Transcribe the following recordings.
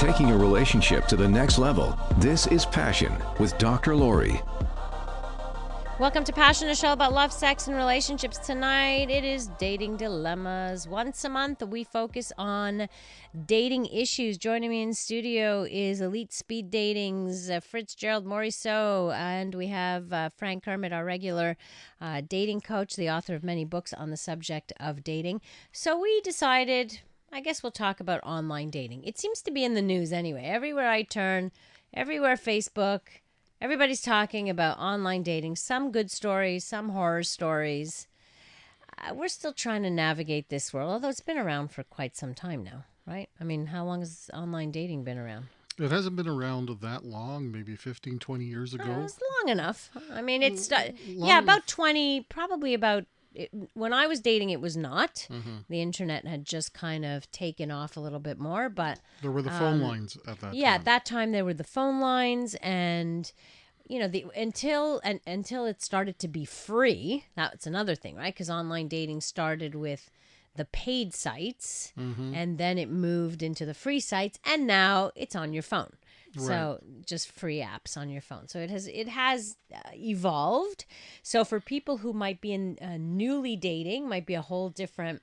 taking a relationship to the next level. This is Passion with Dr. Lori. Welcome to Passion, a show about love, sex, and relationships. Tonight, it is Dating Dilemmas. Once a month, we focus on dating issues. Joining me in studio is Elite Speed Dating's Fitzgerald Morisseau, and we have Frank Kermit, our regular dating coach, the author of many books on the subject of dating. So we decided, I guess we'll talk about online dating. It seems to be in the news anyway. Everywhere I turn, everywhere Facebook, everybody's talking about online dating. Some good stories, some horror stories. We're still trying to navigate this world, although it's been around for quite some time now, right? I mean, how long has online dating been around? It hasn't been around that long, maybe 15, 20 years ago. It's long enough. I mean, it's, about 20, probably about, when I was dating, it was not. Mm-hmm. The internet had just kind of taken off a little bit more, but there were the phone lines at that time. Yeah, at that time there were the phone lines, and until it started to be free. That's another thing, right? Because online dating started with the paid sites, mm-hmm. and then it moved into the free sites, and now it's on your phone. Right. So just free apps on your phone. So it has evolved. So for people who might be in newly dating, might be a whole different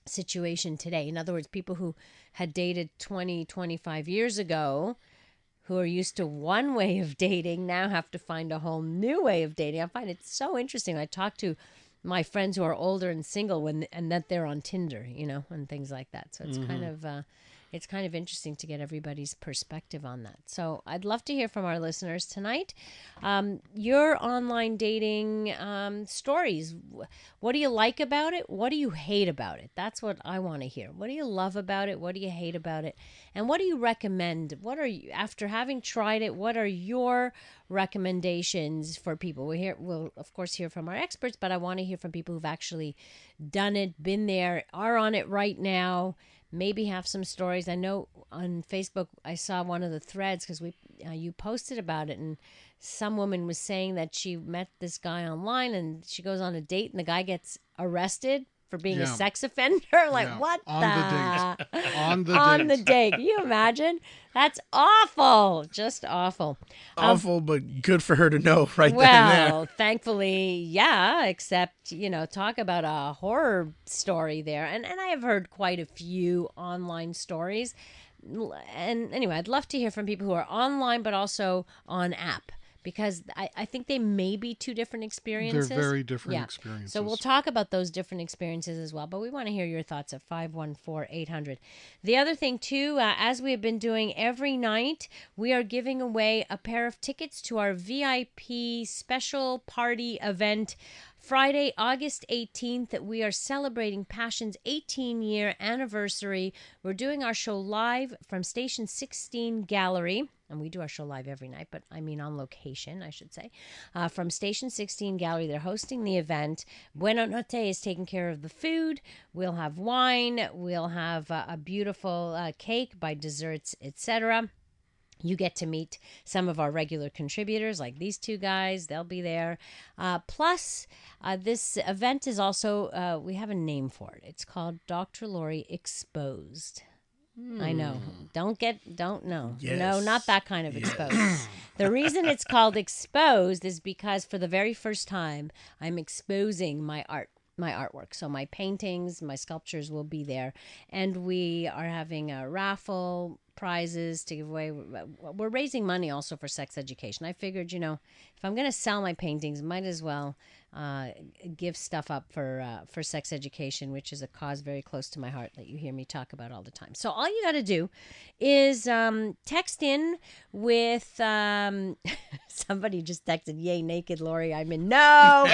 situation today. In other words, people who had dated 20, 25 years ago, who are used to one way of dating, now have to find a whole new way of dating. I find it so interesting. I talk to my friends who are older and single and that they're on Tinder, and things like that. So it's mm-hmm. It's kind of interesting to get everybody's perspective on that. So I'd love to hear from our listeners tonight. Your online dating stories. What do you like about it? What do you hate about it? That's what I want to hear. What do you love about it? What do you hate about it? And what do you recommend? What are you, after having tried it, what are your recommendations for people? We'll of course hear from our experts, but I want to hear from people who've actually done it, been there, are on it right now. Maybe have some stories. I know on Facebook I saw one of the threads because you posted about it, and some woman was saying that she met this guy online and she goes on a date and the guy gets arrested for being a sex offender. What on the date? Can you imagine? That's awful. Just awful. Awful, but good for her to know right then and there. Well, thankfully, yeah, except, talk about a horror story there. And I have heard quite a few online stories. And anyway, I'd love to hear from people who are online, but also on app. Because I think they may be two different experiences. They're very different experiences. So we'll talk about those different experiences as well. But we want to hear your thoughts at 514-800. The other thing, too, as we have been doing every night, we are giving away a pair of tickets to our VIP special party event. Friday, August 18th, we are celebrating Passion's 18-year anniversary. We're doing our show live from Station 16 Gallery. And we do our show live every night, but I mean on location, I should say. From Station 16 Gallery, they're hosting the event. Bueno Notte is taking care of the food. We'll have wine. We'll have a beautiful cake by Desserts, etc. You get to meet some of our regular contributors, like these two guys. They'll be there. Plus, this event is also, we have a name for it. It's called Dr. Lori Exposed. I know. Don't know. Yes. No, not that kind of exposed. The reason it's called Exposed is because for the very first time, I'm exposing my artwork. So my paintings, my sculptures will be there. And we are having a raffle, prizes to give away. We're raising money also for sex education. I figured, if I'm going to sell my paintings, might as well give stuff up for sex education, which is a cause very close to my heart that you hear me talk about all the time. So all you got to do is text in with somebody just texted, "Yay, naked Lori." I'm in. No,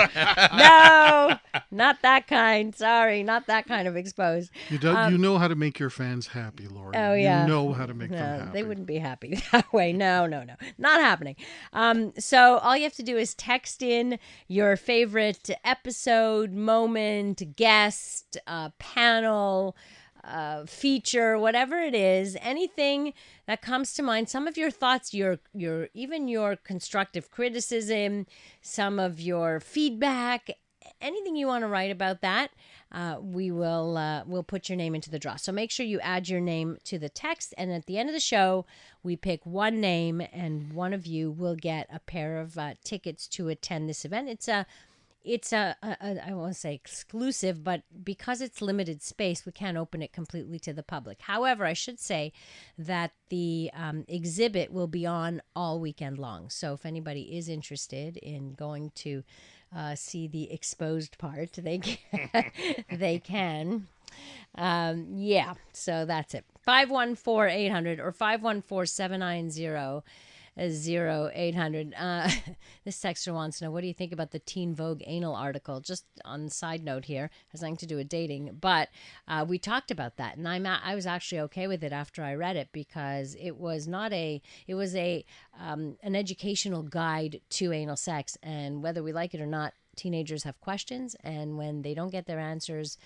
not that kind. Sorry, not that kind of exposed. You know how to make your fans happy, Lori. Oh yeah, you know how to make them happy. They wouldn't be happy that way. No, not happening. So all you have to do is text in your favorite episode, moment, guest, panel, feature, whatever it is, anything that comes to mind, some of your thoughts, even your constructive criticism, some of your feedback, anything you want to write about that, we'll put your name into the draw. So make sure you add your name to the text, and at the end of the show, we pick one name, and one of you will get a pair of tickets to attend this event. It's a I won't say exclusive, but because it's limited space, we can't open it completely to the public. However, I should say that the exhibit will be on all weekend long. So if anybody is interested in going to see the exposed part, they can. They can. Yeah, so that's it. 514-800 or 514-790. 0800. This texter wants to know, what do you think about the Teen Vogue anal article? Just on the side note here, has nothing to do with dating, but we talked about that, and I was actually okay with it after I read it, because it was an educational guide to anal sex, and whether we like it or not, teenagers have questions, and when they don't get their answers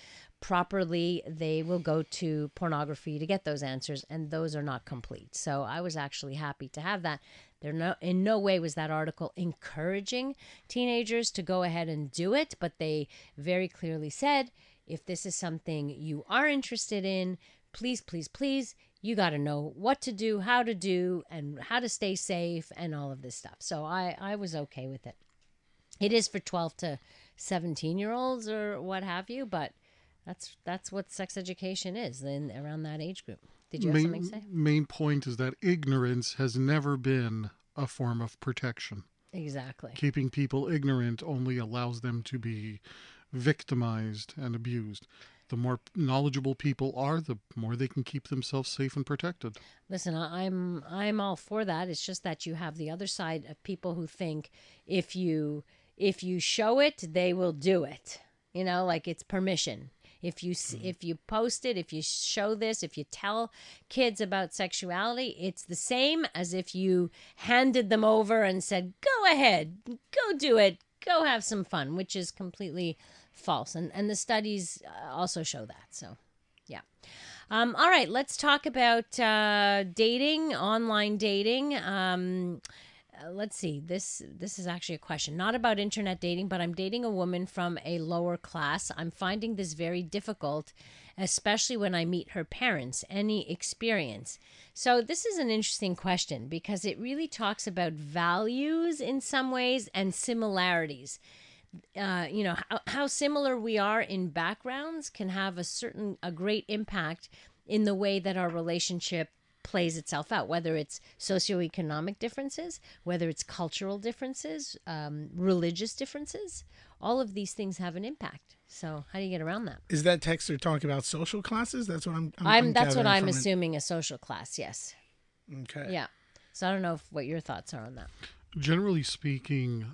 properly, they will go to pornography to get those answers, and those are not complete. So I was actually happy to have that. In no way was that article encouraging teenagers to go ahead and do it, but they very clearly said, if this is something you are interested in, please, please, please, you got to know what to do, and how to stay safe, and all of this stuff. So I was okay with it. It is for 12 to 17-year-olds or what have you, but that's what sex education is around that age group. Did you have something to say? Main point is that ignorance has never been a form of protection. Exactly. Keeping people ignorant only allows them to be victimized and abused. The more knowledgeable people are, the more they can keep themselves safe and protected. Listen, I'm all for that. It's just that you have the other side of people who think if you show it, they will do it. You know, like it's permission. If you post it, if you show this, if you tell kids about sexuality, it's the same as if you handed them over and said, go ahead, go do it, go have some fun, which is completely false. And the studies also show that. So, yeah. All right, let's talk about dating, online dating. Let's see. This is actually a question, not about internet dating, but I'm dating a woman from a lower class. I'm finding this very difficult, especially when I meet her parents. Any experience? So this is an interesting question, because it really talks about values in some ways and similarities. How similar we are in backgrounds can have a great impact in the way that our relationship plays itself out, whether it's socioeconomic differences, whether it's cultural differences, religious differences. All of these things have an impact. So how do you get around that? Is that texter talking about social classes? That's what that's what I'm assuming, a social class. Yes. Okay. Yeah. So I don't know what your thoughts are on that. Generally speaking,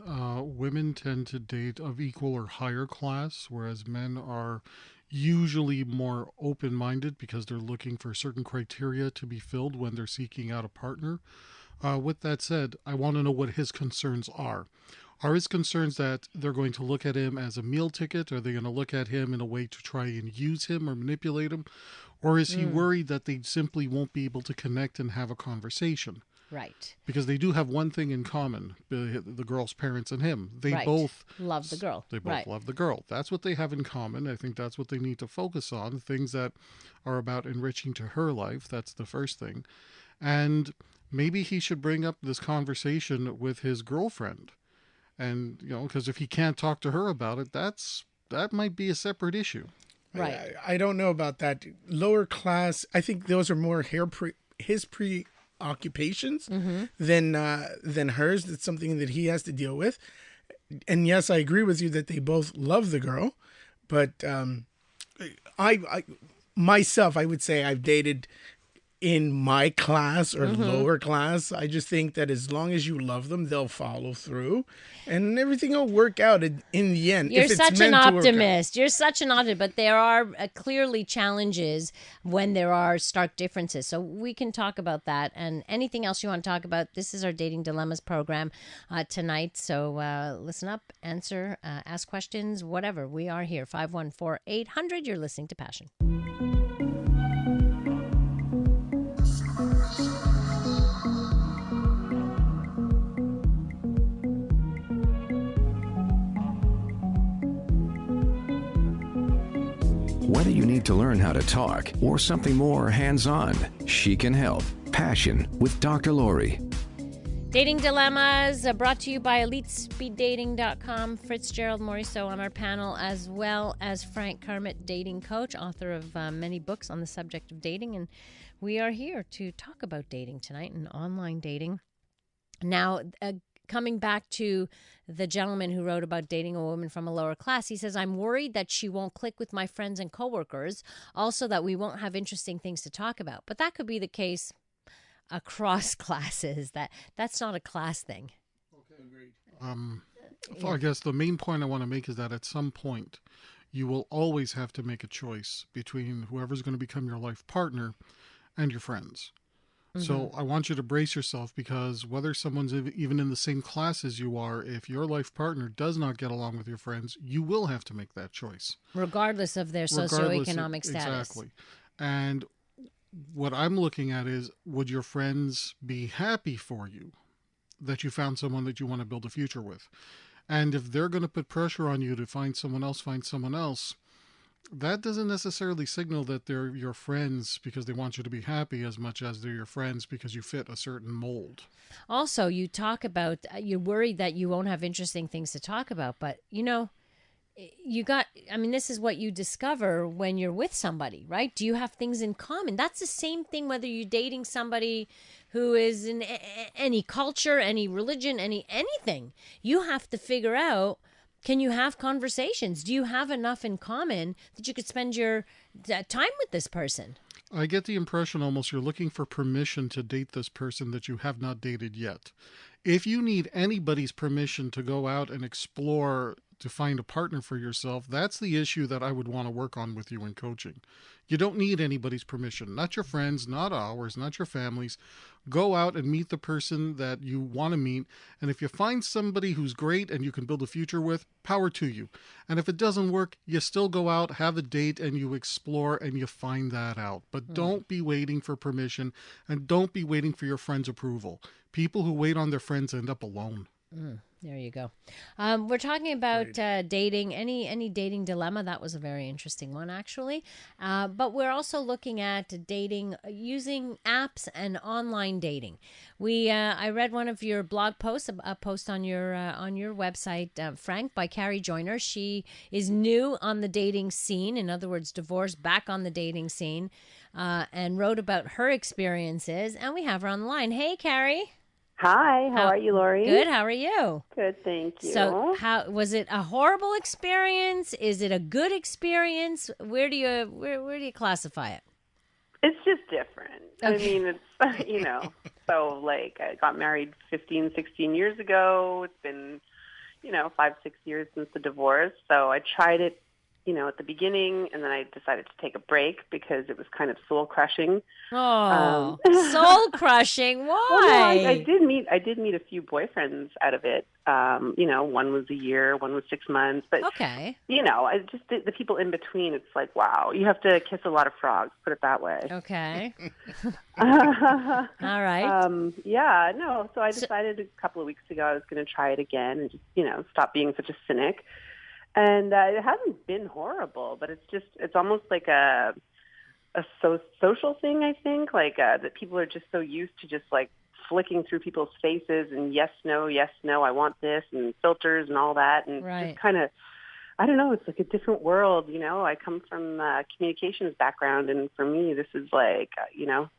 women tend to date of equal or higher class, whereas men are usually more open-minded because they're looking for certain criteria to be filled when they're seeking out a partner. With that said, I want to know what his concerns are. Are his concerns that they're going to look at him as a meal ticket? Are they going to look at him in a way to try and use him or manipulate him? Or is he worried that they simply won't be able to connect and have a conversation? Right. Because they do have one thing in common, the girl's parents and him. They both love the girl. They both love the girl. That's what they have in common. I think that's what they need to focus on, things that are about enriching to her life. That's the first thing. And maybe he should bring up this conversation with his girlfriend. And, because if he can't talk to her about it, that might be a separate issue. Right. I don't know about that. Lower class, I think those are more his preoccupations than hers. That's something that he has to deal with. And yes, I agree with you that they both love the girl, but I myself, I would say I've dated in my class or lower class. I just think that as long as you love them, they'll follow through and everything will work out in the end. You're such an optimist. You're such an optimist, but there are clearly challenges when there are stark differences. So we can talk about that and anything else you want to talk about. This is our Dating Dilemmas program tonight. So listen up, answer, ask questions, whatever. We are here. 514-800. You're listening to Passion. like to learn how to talk or something more hands-on, she can help. Passion with Dr. Lori. Dating Dilemmas brought to you by EliteSpeedDating.com. Fitzgerald Morisseau on our panel, as well as Frank Kermit, dating coach, author of many books on the subject of dating. And we are here to talk about dating tonight and online dating. Now, coming back to the gentleman who wrote about dating a woman from a lower class, he says, I'm worried that she won't click with my friends and coworkers, also that we won't have interesting things to talk about. But that could be the case across classes. That's not a class thing. Okay, agreed. I guess the main point I want to make is that at some point you will always have to make a choice between whoever's going to become your life partner and your friends. So I want you to brace yourself, because whether someone's even in the same class as you are, if your life partner does not get along with your friends, you will have to make that choice. Regardless of their socioeconomic status. Exactly. And what I'm looking at is, would your friends be happy for you that you found someone that you want to build a future with? And if they're going to put pressure on you to find someone else, that doesn't necessarily signal that they're your friends because they want you to be happy as much as they're your friends because you fit a certain mold. Also, you talk about, you're worried that you won't have interesting things to talk about, but this is what you discover when you're with somebody, right? Do you have things in common? That's the same thing whether you're dating somebody who is in any culture, any religion, anything. You have to figure out, can you have conversations? Do you have enough in common that you could spend your time with this person? I get the impression almost you're looking for permission to date this person that you have not dated yet. If you need anybody's permission to go out and explore, to find a partner for yourself, that's the issue that I would want to work on with you in coaching. You don't need anybody's permission, not your friends, not ours, not your families. Go out and meet the person that you want to meet. And if you find somebody who's great and you can build a future with, power to you. And if it doesn't work, you still go out, have a date, and you explore and you find that out. But don't be waiting for permission, and don't be waiting for your friends' approval. People who wait on their friends end up alone. There you go. We're talking about dating, any dating dilemma. That was a very interesting one, actually. But we're also looking at dating using apps and online dating. I read one of your blog posts, a post on your website, Frank, by Carrie Joyner. She is new on the dating scene, in other words, divorced, back on the dating scene, and wrote about her experiences. And we have her on the line. Hey, Carrie. Hi, how are you, Lori? Good, how are you? Good, thank you. So, how was it? A horrible experience? Is it a good experience? Where do you classify it? It's just different. Okay. I mean, it's, so like I got married 15, 16 years ago. It's been, 5, 6 years since the divorce. So I tried it, at the beginning, and then I decided to take a break because it was kind of soul crushing. Oh, soul crushing! Why? Well, no, I did meet a few boyfriends out of it. One was a year, one was 6 months, but okay. I just the people in between. It's like, wow, you have to kiss a lot of frogs. Put it that way. Okay. All right. So I decided a couple of weeks ago I was going to try it again and just stop being such a cynic. And it hasn't been horrible, but it's almost like a social thing, I think, like that people are just so used to just like flicking through people's faces and yes, no, I want this, and filters and all that. And right. just kind of, I don't know, it's like a different world, I come from a communications background, and for me, this is like,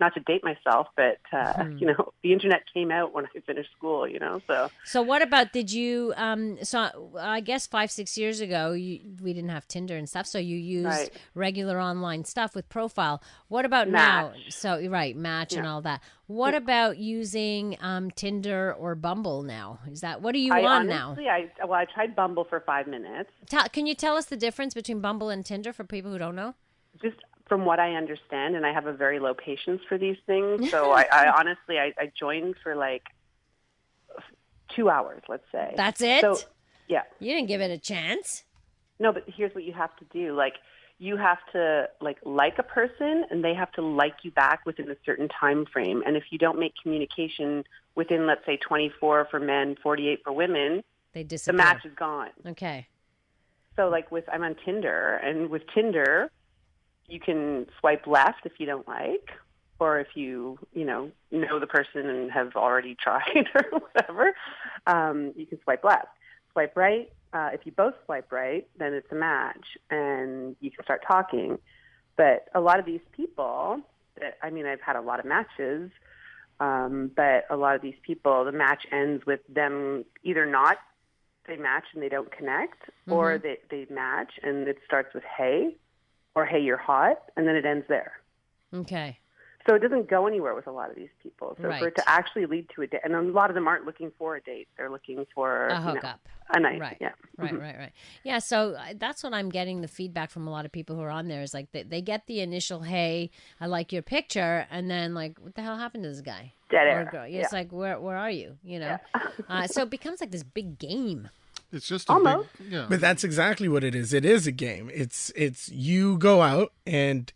not to date myself, but, the internet came out when I finished school, so. So what about, did you, so I guess 5, 6 years ago, we didn't have Tinder and stuff, so you used regular online stuff with Profile. What about Match. now? So, right, Match and Yeah. all that. What about using Tinder or Bumble now? What are you on honestly, now? I tried Bumble for 5 minutes. Can you tell us the difference between Bumble and Tinder for people who don't know? Just from what I understand, and I have a very low patience for these things, so I honestly joined for like 2 hours, let's say. That's it? So, yeah. You didn't give it a chance. No, but here's what you have to do. Like, you have to like a person, and they have to like you back within a certain time frame. And if you don't make communication within, let's say, 24 for men, 48 for women, they the disappear. match is gone. Okay. So, I'm on Tinder, and with Tinder, you can swipe left if you don't like, or if you know the person and have already tried or whatever, you can swipe left. Swipe right. If you both swipe right, then it's a match, and you can start talking. But a lot of these people, I've had a lot of matches, but a lot of these people, the match ends with them either not, they match and they don't connect, or they match and it starts with hey, or hey, you're hot, and then it ends there. Okay. So it doesn't go anywhere with a lot of these people. So Right. for it to actually lead to a date, and a lot of them aren't looking for a date. They're looking for A hookup. a night. Right. Yeah. Right. Yeah. So that's what I'm getting the feedback from a lot of people who are on there is like they get the initial, hey, I like your picture. And then like, what the hell happened to this guy? Dead Or air. girl? It's like, where are you? You know? So it becomes like this big game. It's just a Almost. big, yeah. But that's exactly what it is. It is a game. It's you go out and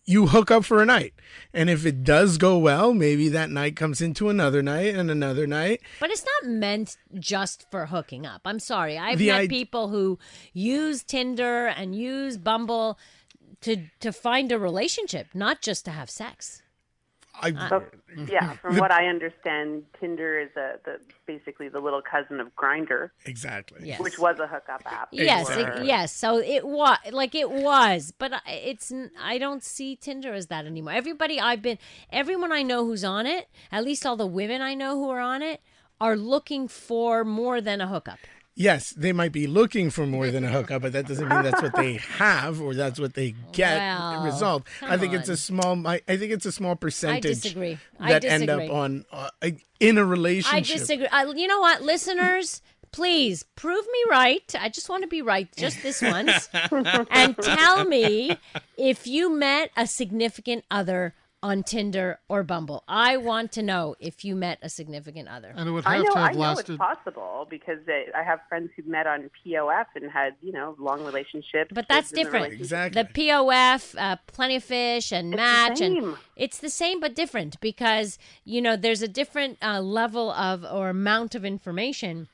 you hook up for a night. And if it does go well, maybe that night comes into another night and another night. But it's not meant just for hooking up. I'm sorry. I've The met people who use Tinder and use Bumble to find a relationship, not just to have sex. So, yeah, from what I understand, Tinder is basically the little cousin of Grindr, Exactly. Yes. which was a hookup app. Yes, Exactly. yes. So it was, but I don't see Tinder as that anymore. Everyone I know who's on it, at least all the women I know who are on it, are looking for more than a hookup. Yes, they might be looking for more than a hookup, but that doesn't mean that's what they have or that's what they get Well, result. come I think it's on. a small percentage disagree. I that end up disagree. on in a I relationship. disagree. You know what, listeners? Please prove me right. I just want to be right just this once. And tell me if you met a significant other on Tinder or Bumble. I want to know if you met a significant other. And it would I have know, to I have know lasted. it's possible because I have friends who've met on POF and had, long relationships. But that's kids in the different. relationship. Exactly. The POF, Plenty of Fish, and Match, and same. it's the same but different because there's a different level of or amount of information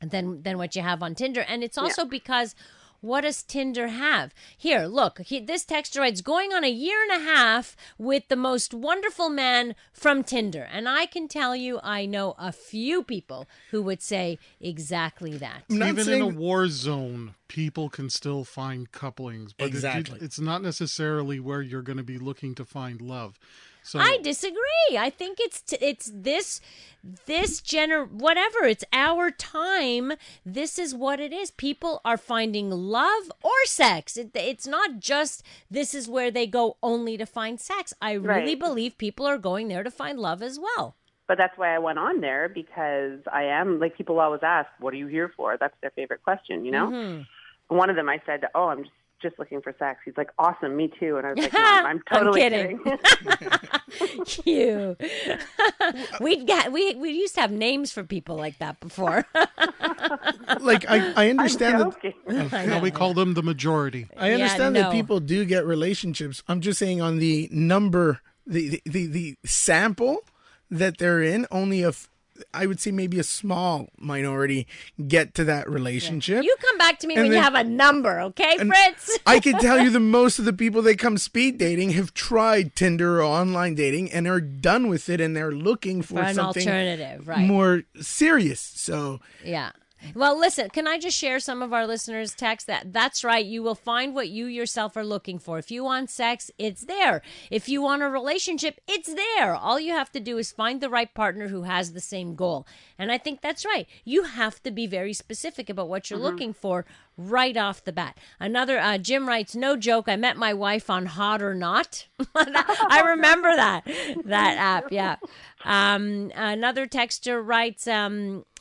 than what you have on Tinder, and it's also because what does Tinder have? Here, look, this texter writes, going on a year and a half with the most wonderful man from Tinder. And I can tell you, I know a few people who would say exactly that. I'm not Even in saying- a war zone, people can still find couplings. But Exactly. it's not necessarily where you're going to be looking to find love. So I disagree. I think it's this whatever. It's our time. This is what it is. People are finding love or sex. It's not just this is where they go only to find sex. I really Right. believe people are going there to find love as well. But that's why I went on there because I am, like, people always ask, what are you here for? That's their favorite question, One of them I said, oh, I'm just looking for sex. He's like, awesome, me too. And I was like, no, I'm totally kidding. You. we used to have names for people like that before. Like I I'm understand that joking. now we call them the majority. I Yeah, understand no. that people do get relationships. I'm just saying on the number, the sample that they're in, only I would say maybe a small minority get to that relationship. You come back to me And when you then- have a number, okay, Fritz? I can tell you the most of the people that come speed dating have tried Tinder or online dating and are done with it and they're looking for, For an something alternative, right. more serious. So Yeah. Well, listen, can I just share some of our listeners' text? That's right. You will find what you yourself are looking for. If you want sex, it's there. If you want a relationship, it's there. All you have to do is find the right partner who has the same goal. And I think that's right. You have to be very specific about what you're looking for right off the bat. Another, Jim writes, no joke, I met my wife on Hot or Not. I remember that app, yeah. Another texter writes,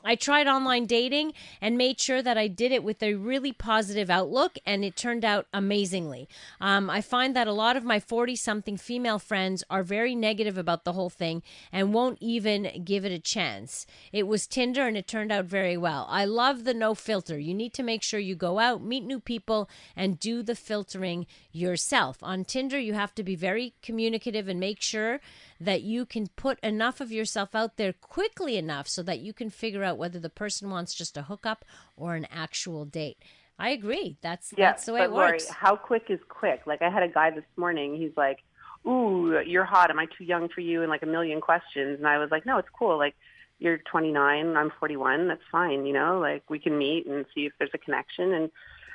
I tried online dating and made sure that I did it with a really positive outlook, and it turned out amazingly. I find that a lot of my 40-something female friends are very negative about the whole thing and won't even give it a chance. It was Tinder, and it turned out very well. I love the no filter. You need to make sure you go out, meet new people, and do the filtering yourself. On Tinder, you have to be very communicative and make sure that you can put enough of yourself out there quickly enough so that you can figure out whether the person wants just a hookup or an actual date. I agree. That's Yeah, the way but it Lori, works. how quick is quick? Like I had a guy this morning. He's like, "Ooh, you're hot. Am I too young for you?" And like a million questions. And I was like, "No, it's cool. Like you're 29. I'm 41. That's fine. You know, like we can meet and see if there's a connection." And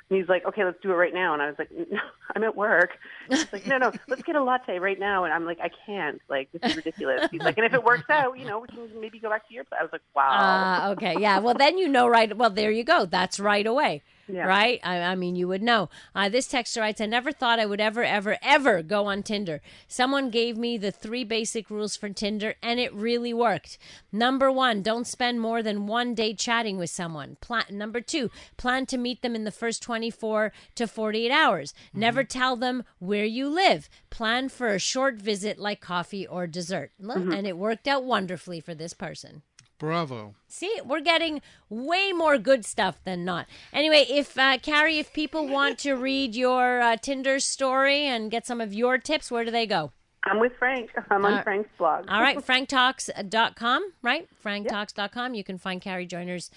he's like, "Okay, let's do it right now." And I was like, "No, I'm at work." He's like, "No, let's get a latte right now." And I'm like, "I can't. Like this is ridiculous." He's like, "And if it works out, you know, we can maybe go back to your place." I was like, "Wow." Okay. Yeah. Well, then you know, right. Well, there you go. That's right away. Yeah. Right? I mean, you would know. This texter writes, I never thought I would ever go on Tinder. Someone gave me the 3 basic rules for Tinder, and it really worked. Number 1, don't spend more than 1 day chatting with someone. Number 2, plan to meet them in the first 24 to 48 hours. Never tell them where you live. Plan for a short visit like coffee or dessert. And it worked out wonderfully for this person. Bravo. See, we're getting way more good stuff than not. Anyway, if Carrie, if people want to read your Tinder story and get some of your tips, where do they go? I'm with Frank. I'm on Frank's blog. All right, franktalks.com, right? Franktalks.com. You can find Carrie Joyner's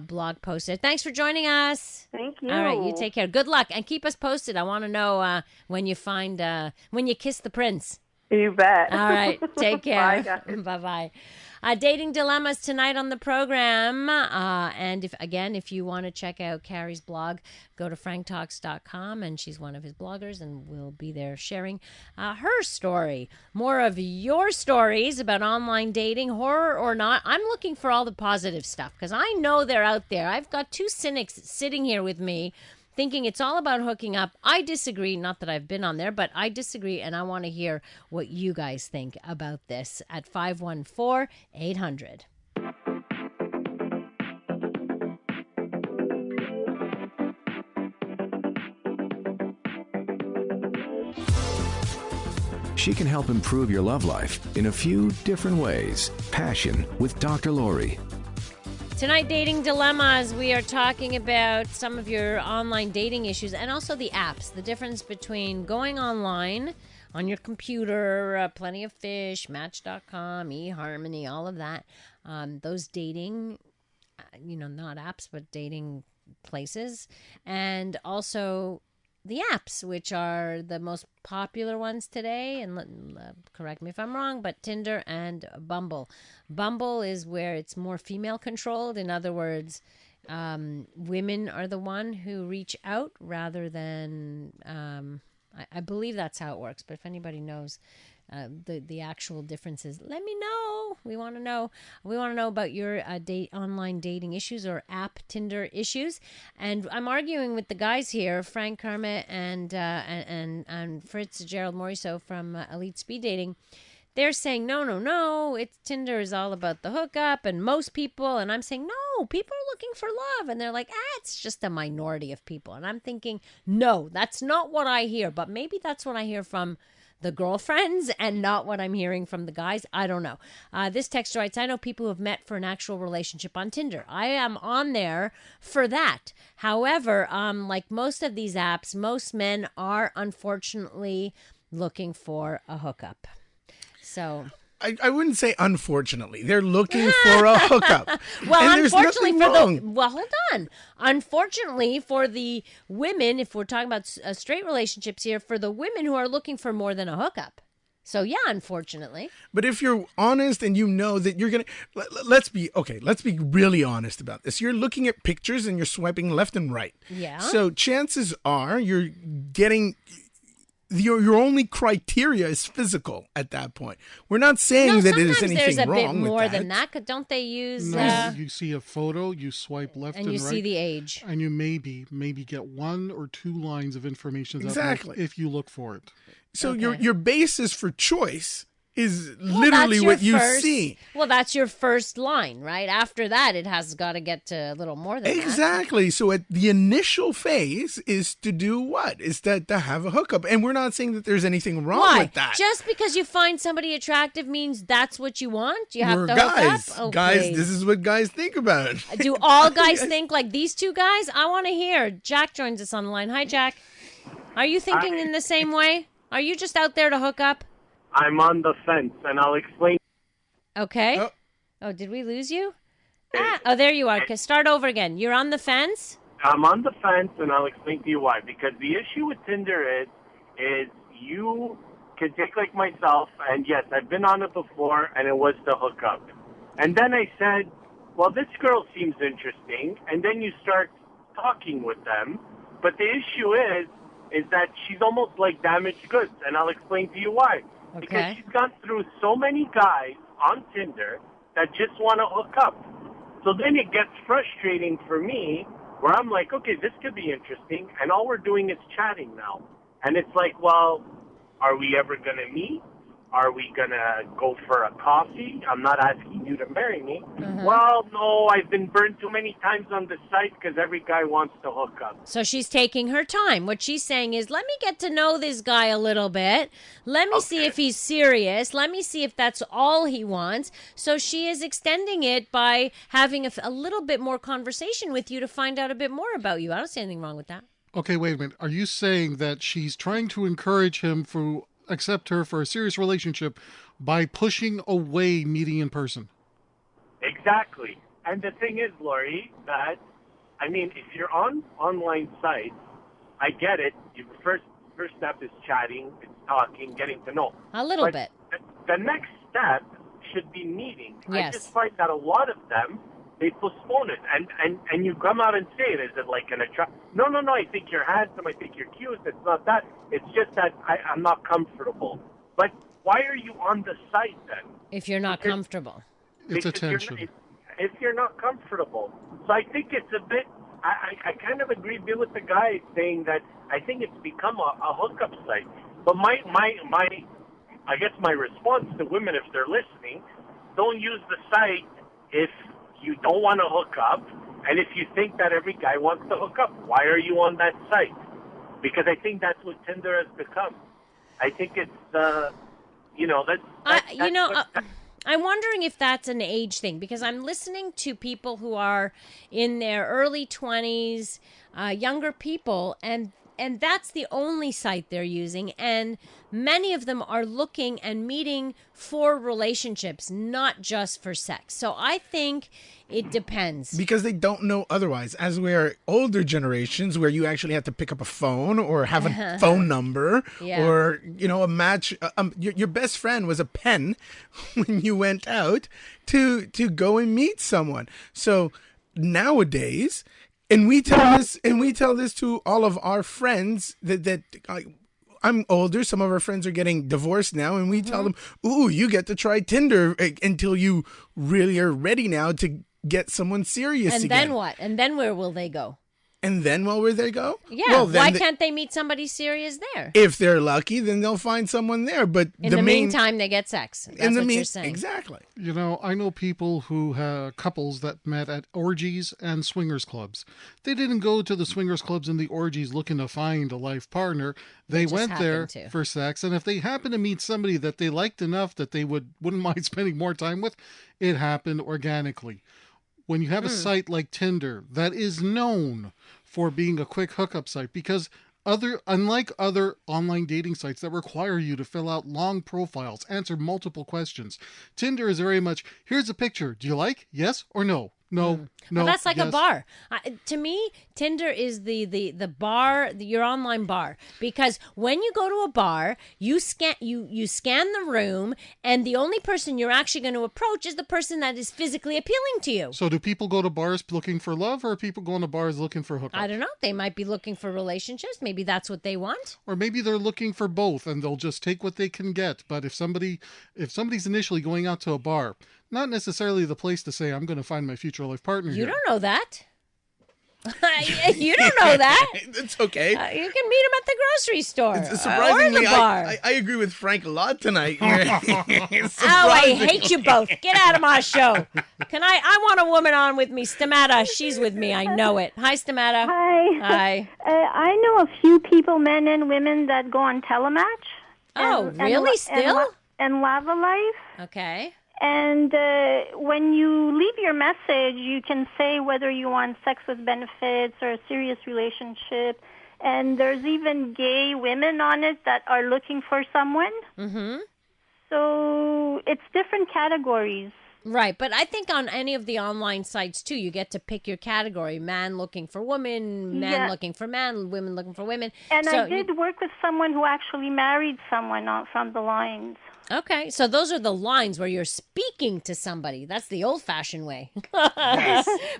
blog posted. Thanks for joining us. Thank you. All right, you take care. Good luck, and keep us posted. I want to know when you find when you kiss the prince. You bet. All right, take care. Bye, guys. Bye-bye. Dating dilemmas tonight on the program. And if you want to check out Carrie's blog, go to franktalks.com, and she's one of his bloggers, and we'll be there sharing her story. More of your stories about online dating, horror or not. I'm looking for all the positive stuff because I know they're out there. I've got 2 cynics sitting here with me thinking it's all about hooking up. I disagree. Not that I've been on there, but I disagree, and I want to hear what you guys think about this at 514-800. She can help improve your love life in a few different ways. Passion with Dr. Lori. Tonight, Dating Dilemmas, we are talking about some of your online dating issues and also the apps, the difference between going online on your computer, Plenty of Fish, Match.com, eHarmony, all of that. Those dating, not apps, but dating places. And also the apps, which are the most popular ones today, and correct me if I'm wrong, but Tinder and Bumble. Bumble is where it's more female controlled. In other words, women are the one who reach out rather than, I believe that's how it works, but if anybody knows the actual differences, let me know. We want to know. We want to know about your online dating issues or app Tinder issues. And I'm arguing with the guys here, Frank Kermit and Fritz Gerald Morisot from Elite Speed Dating. They're saying, no, Tinder is all about the hookup and most people. And I'm saying, no, people are looking for love. And they're like, it's just a minority of people. And I'm thinking, no, that's not what I hear. But maybe that's what I hear from the girlfriends and not what I'm hearing from the guys. I don't know. This texter writes, I know people who have met for an actual relationship on Tinder. I am on there for that. However, like most of these apps, most men are unfortunately looking for a hookup. So I wouldn't say unfortunately. They're looking for a hookup. Well, and unfortunately there's nothing wrong. well, hold on. Unfortunately for the women, if we're talking about straight relationships here, for the women who are looking for more than a hookup. So yeah, unfortunately. But if you're honest and you know that you're going to, let's be really honest about this. You're looking at pictures and you're swiping left and right. Yeah. So chances are you're getting, your only criteria is physical at that point. We're not saying that it is anything there's a wrong bit more with than that. Don't they use... No, you see a photo, you swipe left and right. And you see the age. And you maybe get 1 or 2 lines of information Exactly. if you look for it. So Okay. your basis for choice is literally what you see. Well, that's your first line, right? After that, it has got to get to a little more than that. Exactly. So at the initial phase is to do what? Is that to have a hookup. And we're not saying that there's anything wrong with that. Just because you find somebody attractive means that's what you want? You have We're to guys. hook up? Oh, guys, please. this is what guys think about. Do all guys think like these 2 guys? I want to hear. Jack joins us on the line. Hi, Jack. Are you thinking in the same way? Are you just out there to hook up? I'm on the fence, and I'll explain. Okay. Oh, did we lose you? Oh, there you are. Okay, start over again. You're on the fence? I'm on the fence, and I'll explain to you why. Because the issue with Tinder is you can take like myself, and yes, I've been on it before, and it was to hook up. And then I said, well, this girl seems interesting, and then you start talking with them. But the issue is that she's almost like damaged goods, and I'll explain to you why. Because Okay. she's gone through so many guys on Tinder that just want to hook up. So then it gets frustrating for me, where I'm like, okay, this could be interesting, and all we're doing is chatting now. And it's like, well, are we ever going to meet? Are we going to go for a coffee? I'm not asking you to marry me. Well, no, I've been burned too many times on the site because every guy wants to hook up. So she's taking her time. What she's saying is, let me get to know this guy a little bit. Let me see if he's serious. Let me see if that's all he wants. So she is extending it by having a little bit more conversation with you to find out a bit more about you. I don't see anything wrong with that. Okay, wait a minute. Are you saying that she's trying to encourage him to accept her for a serious relationship by pushing away meeting in person? Exactly. And the thing is, Lori, that, I mean, if you're on online sites, I get it. The first step is chatting, it's talking, getting to know. A little But bit. The next step should be meeting. Yes. I just find that a lot of them, they postpone it. And you come out and say it. Is it like an attract? No, I think you're handsome. I think you're cute. It's not that. It's just that I'm not comfortable. But why are you on the site then? If you're not comfortable. It's Because attention. if you're not comfortable. So I think it's a bit, I kind of agree with the guy saying that I think it's become a hookup site. But my I guess my response to women, if they're listening, don't use the site if you don't want to hook up. And if you think that every guy wants to hook up, why are you on that site? Because I think that's what Tinder has become. I think it's, I'm wondering if that's an age thing, because I'm listening to people who are in their early 20s, younger people, and that's the only site they're using. And many of them are looking and meeting for relationships, not just for sex. So I think it depends. Because they don't know otherwise. As we're older generations, where you actually have to pick up a phone or have a phone number, Yeah. or a match. Your best friend was a pen when you went out to go and meet someone. So nowadays, and we tell this to all of our friends that I'm older. Some of our friends are getting divorced now, and we tell them, "Ooh, you get to try Tinder until you really are ready now to get someone serious And again." then what? And then where will they go? And then, well, where they go? Yeah. Well, then why can't they meet somebody serious there? if they're lucky, then they'll find someone there. But In the meantime, they get sex. That's what you're saying. exactly. I know people who have couples that met at orgies and swingers clubs. They didn't go to the swingers clubs and the orgies looking to find a life partner. They just went there happened to. for sex, and if they happened to meet somebody that they liked enough that they wouldn't mind spending more time with, it happened organically. When you have a site like Tinder that is known for being a quick hookup site, because unlike other online dating sites that require you to fill out long profiles, answer multiple questions, Tinder is very much, here's a picture. Do you like? Yes or no? No. Well, that's like a yes. bar. To me, Tinder is the bar, your online bar, because when you go to a bar, you scan the room, and the only person you're actually going to approach is the person that is physically appealing to you. So do people go to bars looking for love, or are people going to bars looking for hookups? I don't know. They might be looking for relationships. Maybe that's what they want. Or maybe they're looking for both and they'll just take what they can get. But if somebody's initially going out to a bar, not necessarily the place to say, I'm going to find my future life partner You here. don't know that. You don't know that. It's okay. You can meet them at the grocery store or in Surprisingly, the bar. I agree with Frank a lot tonight. Oh, I hate you both. Get out of my show. I want a woman on with me. Stamata, she's with me. I know it. Hi, Stamata. Hi. Hi. I know a few people, men and women, that go on Telematch. Oh, really? Still? And Lava Life. Okay. And when you leave your message, you can say whether you want sex with benefits or a serious relationship. And there's even gay women on it that are looking for someone. Mm-hmm. So it's different categories. Right, but I think on any of the online sites too, you get to pick your category: man looking for woman, men Yeah. looking for men, women looking for women. And So I did work with someone who actually married someone from the lines. Okay, so those are the lines where you're speaking to somebody. That's the old-fashioned way.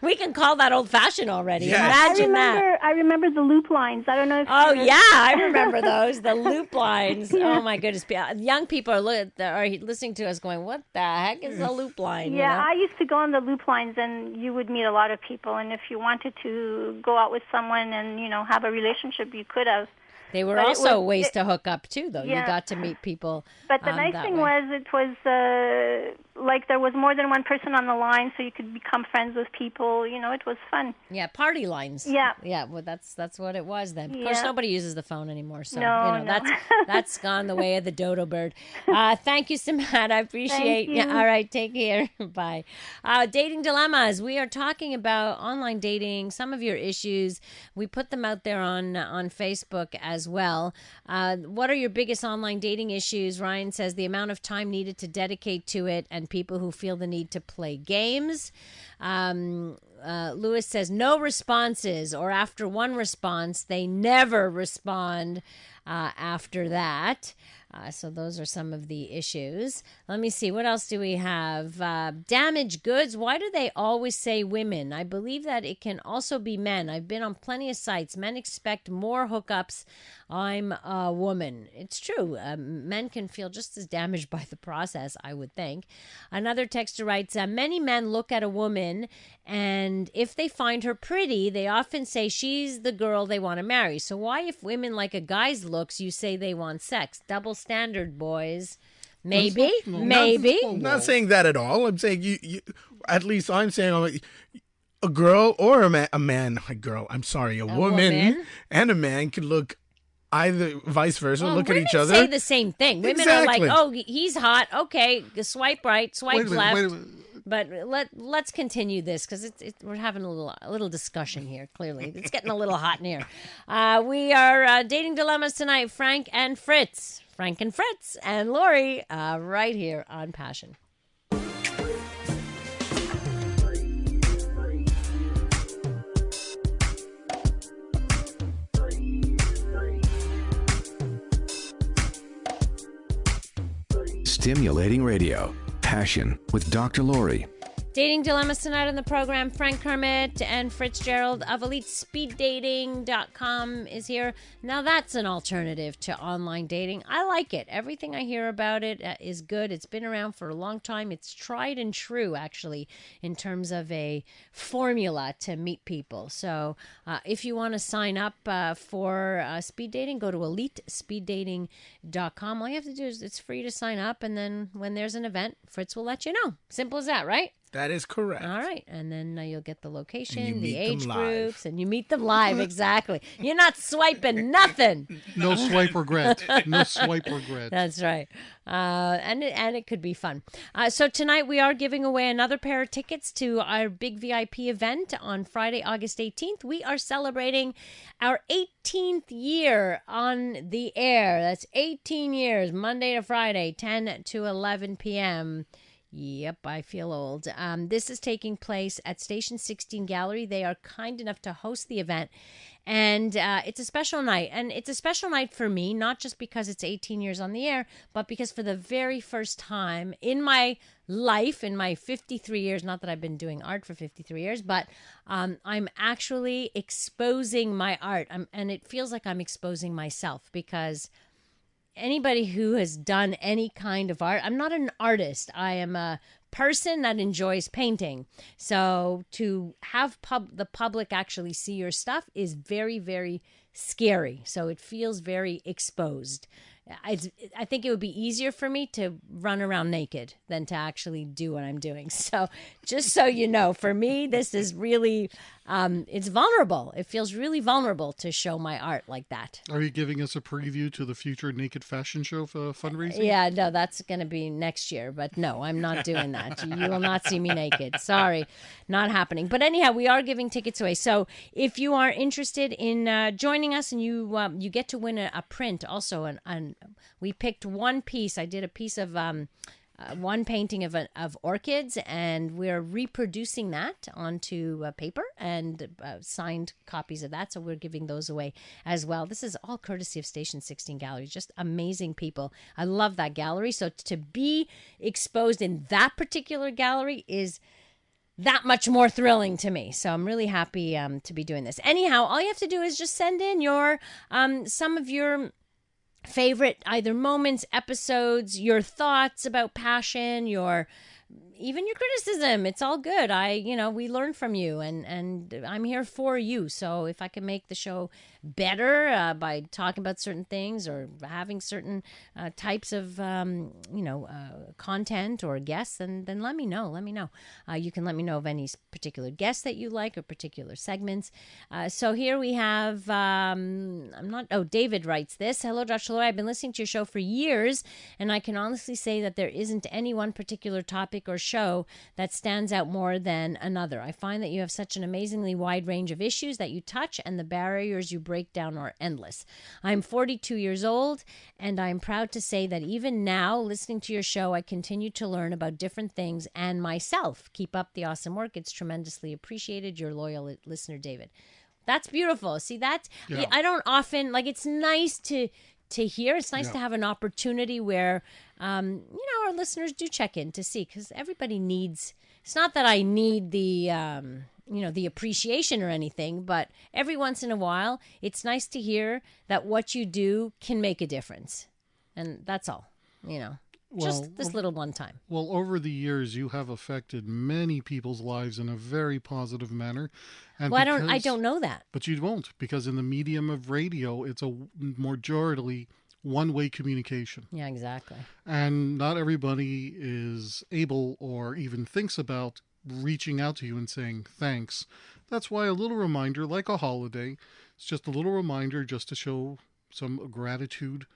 We can call that old-fashioned already. Yes. Imagine that. I remember the loop lines. I don't know if Oh you- yeah, I remember those. The loop lines. Oh my goodness, young people are listening to us, going, "What the heck is a loop line?" you Yeah, know? I used to go on the loop lines, and you would meet a lot of people. And if you wanted to go out with someone and have a relationship, you could have. They were But it also was- ways it- to hook up too, though. You Yeah. got to meet people. But the nice that thing way. was, it was like there was more than one person on the line, so you could become friends with people. It was fun. Yeah, party lines. Yeah. Yeah, well that's what it was then. Of course, Yeah. nobody uses the phone anymore, so No, no. that's gone the way of the dodo bird. Thank you, Samad. I appreciate. Thank you. Yeah, all right, take care. Bye. Dating dilemmas. We are talking about online dating. Some of your issues. We put them out there on Facebook as well. What are your biggest online dating issues? Ryan says the amount of time needed to dedicate to it, and people who feel the need to play games. Lewis says no responses, or after one response, they never respond after that. So those are some of the issues. Let me see. What else do we have? Damaged goods. Why do they always say women? I believe that it can also be men. I've been on plenty of sites. Men expect more hookups. I'm a woman. It's true. Men can feel just as damaged by the process, I would think. Another texter writes, many men look at a woman, and if they find her pretty, they often say she's the girl they want to marry. So why, if women like a guy's looks, you say they want sex? Double standard, boys. Maybe. Maybe. I'm not saying that at all. I'm saying you at least I'm saying a girl or a man, a girl. I'm sorry, a woman and a man could look either vice versa. Well, look at women each other. say the same thing. Women Exactly. are like, "Oh, he's hot. Okay, swipe right, swipe Wait a minute, left." wait a minute. But let's continue this because we're having a little discussion here. Clearly, it's getting a little hot in here. We are dating dilemmas tonight. Frank and Fritz, and Lori, right here on Passion. Stimulating radio. Passion with Dr. Lori. Dating dilemmas tonight on the program. Frank Kermit and Fritz Gerald of EliteSpeedDating.com is here. Now that's an alternative to online dating. I like it. Everything I hear about it is good. It's been around for a long time. It's tried and true, actually, in terms of a formula to meet people. So if you want to sign up for speed dating, go to EliteSpeedDating.com. All you have to do is it's free to sign up, and then when there's an event, Fritz will let you know. Simple as that, right? That is correct. All right. And then you'll get the location, And you the meet them age live. groups, and you meet them live. Exactly. You're not swiping nothing. No swipe regret. No swipe regret. That's right. And it could be fun. So tonight we are giving away another pair of tickets to our big VIP event on Friday, August 18th. We are celebrating our 18th year on the air. That's 18 years, Monday to Friday, 10 to 11 p.m. Yep, I feel old. This is taking place at Station 16 Gallery. They are kind enough to host the event. And it's a special night. And it's a special night for me, not just because it's 18 years on the air, but because for the very first time in my life, in my 53 years, not that I've been doing art for 53 years, but I'm actually exposing my art. And it feels like I'm exposing myself, because anybody who has done any kind of art, I'm not an artist. I am a person that enjoys painting. So to have the public actually see your stuff is very, very scary. So it feels very exposed. I think it would be easier for me to run around naked than to actually do what I'm doing. So just so you know, for me, this is really, it's vulnerable. It feels really vulnerable to show my art like that. Are you giving us a preview to the future Naked Fashion Show fundraising? Yeah, no, that's going to be next year. But no, I'm not doing that. You will not see me naked. Sorry, not happening. But anyhow, we are giving tickets away. So if you are interested in joining us, and you get to win a print also. And we picked one piece. I did a piece of one painting of orchids, and we're reproducing that onto paper and signed copies of that. So we're giving those away as well. This is all courtesy of Station 16 Gallery. Just amazing people. I love that gallery. So to be exposed in that particular gallery is that much more thrilling to me. So I'm really happy to be doing this. Anyhow, all you have to do is just send in your some of your favorite either moments, episodes, your thoughts about passion, even your criticism. It's all good. We learn from you, and I'm here for you. So if I can make the show better by talking about certain things or having certain types of content or guests, then let me know. You can let me know of any particular guests that you like or particular segments. So here we have David writes this. Hello, Dr. Loy. I've been listening to your show for years, and I can honestly say that there isn't any one particular topic or show that stands out more than another. I find that you have such an amazingly wide range of issues that you touch, and the barriers you break down are endless. I'm 42 years old, and I'm proud to say that even now, listening to your show, I continue to learn about different things and myself. Keep up the awesome work. It's tremendously appreciated. Your loyal listener, David. That's beautiful. See, I don't often, it's nice to hear. It's nice to have an opportunity where, our listeners do check in to see, because everybody needs, it's not that I need the appreciation or anything, but every once in a while, it's nice to hear that what you do can make a difference. And that's all, just this little one time. Well, over the years, you have affected many people's lives in a very positive manner. And I don't know that. But you won't, because in the medium of radio, it's a majority one-way communication. Yeah, exactly. And not everybody is able or even thinks about reaching out to you and saying thanks. That's why a little reminder, like a holiday, it's just a little reminder just to show some gratitude,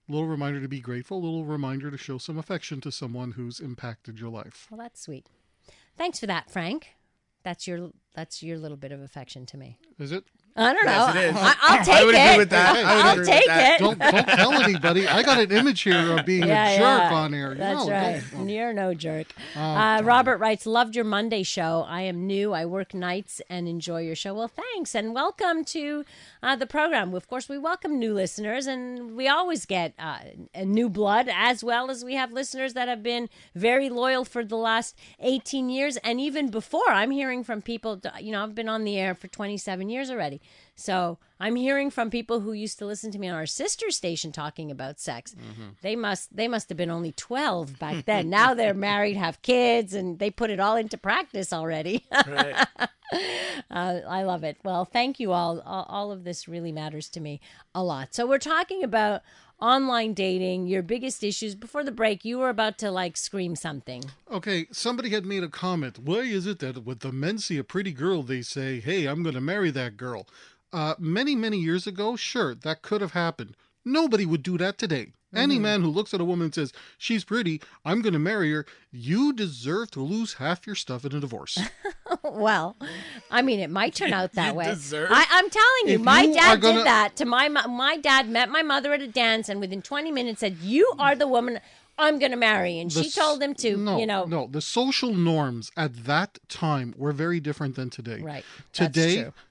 a little reminder to be grateful, a little reminder to show some affection to someone who's impacted your life. Well, that's sweet. Thanks for that, Frank. That's your little bit of affection to me. Is it? I don't know. Yes, it is. I'll take I would it. agree with that. I'll take it. Don't tell anybody. I got an image here of being a jerk on air. That's right. Don't. You're no jerk. Robert writes, loved your Monday show. I am new. I work nights and enjoy your show. Well, thanks. And welcome to the program. Of course, we welcome new listeners, and we always get a new blood, as well as we have listeners that have been very loyal for the last 18 years. And even before, I'm hearing from people, I've been on the air for 27 years already. So I'm hearing from people who used to listen to me on our sister station talking about sex. Mm-hmm. They must have been only 12 back then. Now they're married, have kids, and they put it all into practice already. Right. I love it. Well, thank you all. All of this really matters to me a lot. So we're talking about online dating, your biggest issues. Before the break, you were about to scream something. Okay, somebody had made a comment. Why is it that when the men see a pretty girl, they say, hey, I'm going to marry that girl? Many, many years ago, sure, that could have happened. Nobody would do that today. Mm-hmm. Any man who looks at a woman and says, she's pretty, I'm going to marry her, you deserve to lose half your stuff in a divorce. Well, I mean, it might turn out that way. Deserve? I'm telling you, my dad did did that to my dad met my mother at a dance, and within 20 minutes said, you are the woman I'm going to marry. And she told him to, No, the social norms at that time were very different than today. Right.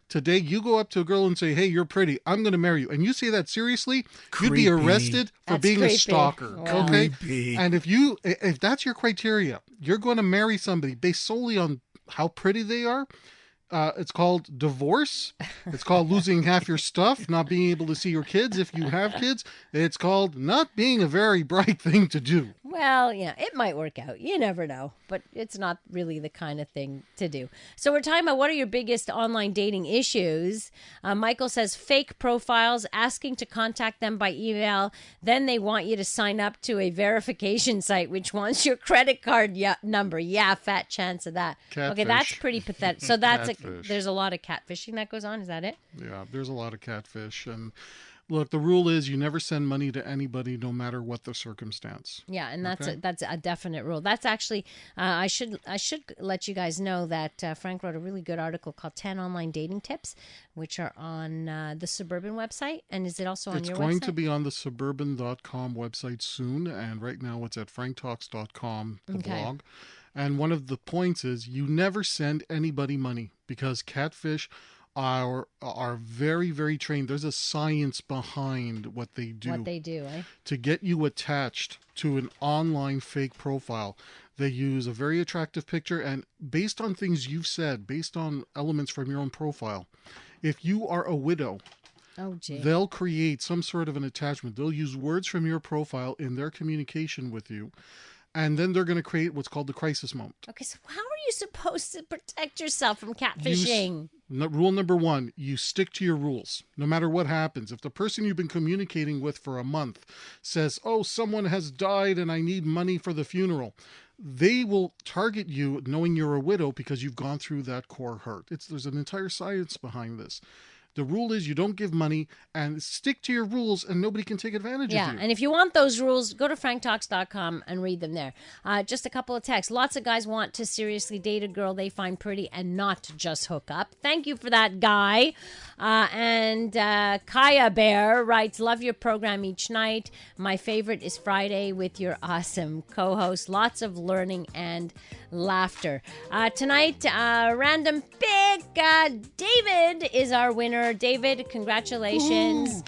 Today, you go up to a girl and say, hey, you're pretty, I'm going to marry you. And you say that seriously, Creepy. You'd be arrested for That's being creepy. a stalker. Wow. Okay? Creepy. And if that's your criteria, you're going to marry somebody based solely on how pretty they are. It's called divorce. It's called losing half your stuff, not being able to see your kids if you have kids. It's called not being a very bright thing to do. Well, yeah, it might work out. You never know, but it's not really the kind of thing to do. So we're talking about what are your biggest online dating issues. Michael says fake profiles, asking to contact them by email. Then they want you to sign up to a verification site, which wants your credit card number. Yeah, fat chance of that. Catfish. Okay, that's pretty pathetic. So Catfish. there's a lot of catfishing that goes on. Is that it? Yeah, there's a lot of catfish. And Look, the rule is you never send money to anybody, no matter what the circumstance. Yeah, and that's Okay. that's a definite rule. That's actually I should let you guys know that Frank wrote a really good article called 10 Online Dating Tips, which are on the Suburban website. And is it also on It's your going website? to be on the suburban.com website soon, and right now it's at franktalks.com, the Okay. blog. And one of the points is you never send anybody money, because catfish are very, very trained. There's a science behind what they do. What they do, eh? To get you attached to an online fake profile. They use a very attractive picture, and based on things you've said, based on elements from your own profile, if you are a widow, Oh, gee. they'll create some sort of an attachment. They'll use words from your profile in their communication with you, and then they're going to create what's called the crisis moment. Okay, so how are you supposed to protect yourself from catfishing? Rule number 1, you stick to your rules, no matter what happens. If the person you've been communicating with for a month says, oh, someone has died and I need money for the funeral, they will target you knowing you're a widow because you've gone through that core hurt. There's an entire science behind this. The rule is you don't give money, and stick to your rules, and nobody can take advantage Yeah, of you. and if you want those rules, go to franktalks.com and read them there. Just a couple of texts. Lots of guys want to seriously date a girl they find pretty and not just hook up. Thank you for that, Guy. And Kaya Bear writes, love your program each night. My favorite is Friday with your awesome co-host. Lots of learning and laughter. Tonight, random pick. David is our winner. David, congratulations.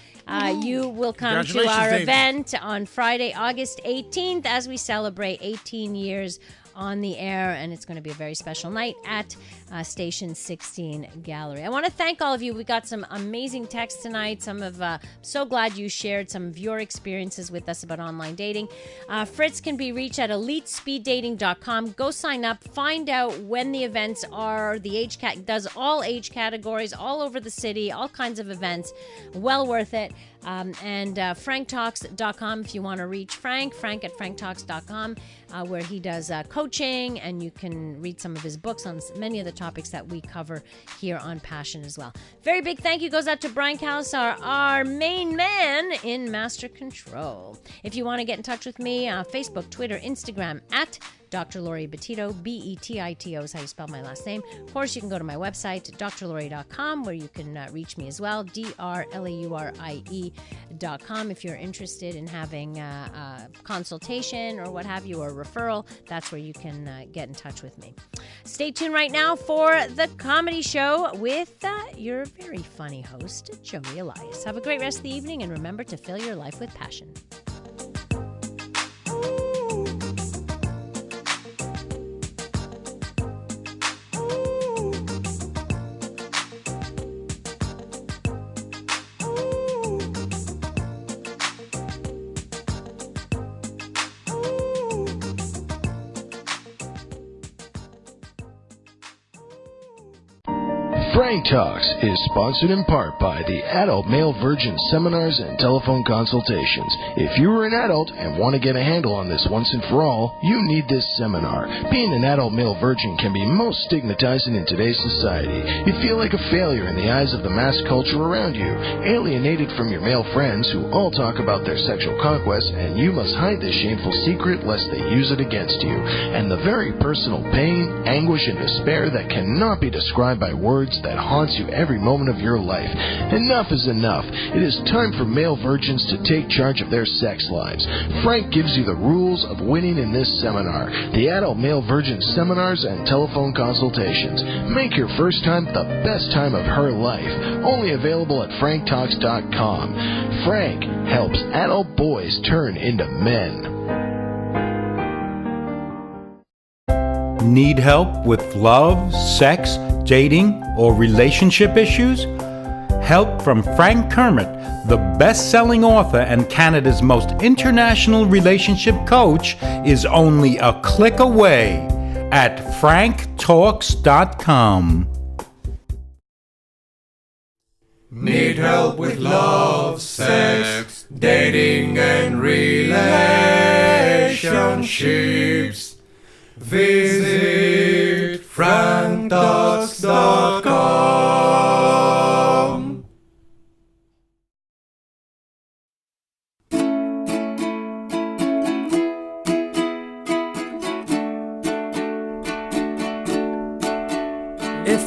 You will come to Congratulations, our David. event on Friday, August 18th, as we celebrate 18 years on the air, and it's going to be a very special night at Station 16 Gallery. I want to thank all of you. We got some amazing texts tonight. So glad you shared some of your experiences with us about online dating. Fritz can be reached at elitespeeddating.com. Go sign up. Find out when the events are. The age cat does all age categories all over the city, all kinds of events. Well worth it. And franktalks.com if you want to reach Frank at franktalks.com, where he does coaching, and you can read some of his books on many of the topics that we cover here on Passion as well. Very big thank you goes out to Brian Calasar, our main man in Master Control. If you want to get in touch with me, Facebook, Twitter, Instagram, at Dr. Lori Betito, Betito is how you spell my last name. Of course, you can go to my website, drlori.com, where you can reach me as well, drlaurie.com. If you're interested in having a consultation or what have you, or a referral, that's where you can get in touch with me. Stay tuned right now for The Comedy Show with your very funny host, Joey Elias. Have a great rest of the evening, and remember to fill your life with passion. Frank Talks is sponsored in part by the Adult Male Virgin Seminars and Telephone Consultations. If you are an adult and want to get a handle on this once and for all, you need this seminar. Being an adult male virgin can be most stigmatizing in today's society. You feel like a failure in the eyes of the mass culture around you, alienated from your male friends who all talk about their sexual conquests, and you must hide this shameful secret lest they use it against you. And the very personal pain, anguish, and despair that cannot be described by words that haunts you every moment of your life. Enough is enough. It is time for male virgins to take charge of their sex lives. Frank gives you the rules of winning in this seminar. The Adult Male Virgin Seminars and Telephone Consultations. Make your first time the best time of her life. Only available at franktalks.com. Frank helps adult boys turn into men. Need help with love, sex, dating, or relationship issues? Help from Frank Kermit, the best-selling author and Canada's most international relationship coach, is only a click away at franktalks.com. Need help with love, sex, dating, and relationships? Visit franktalks.com.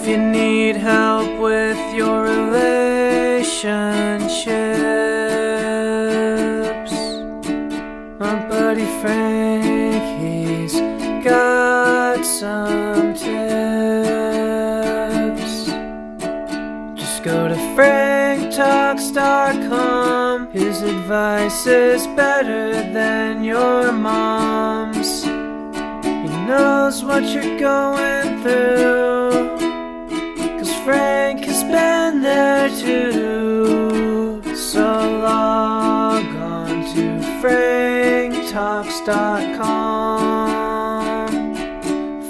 If you need help with your relationships, my buddy Frank, he's got some tips. Just go to franktalks.com. His advice is better than your mom's. He knows what you're going through, 'cause Frank has been there too. So log on to franktalks.com.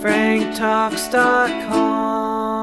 franktalks.com.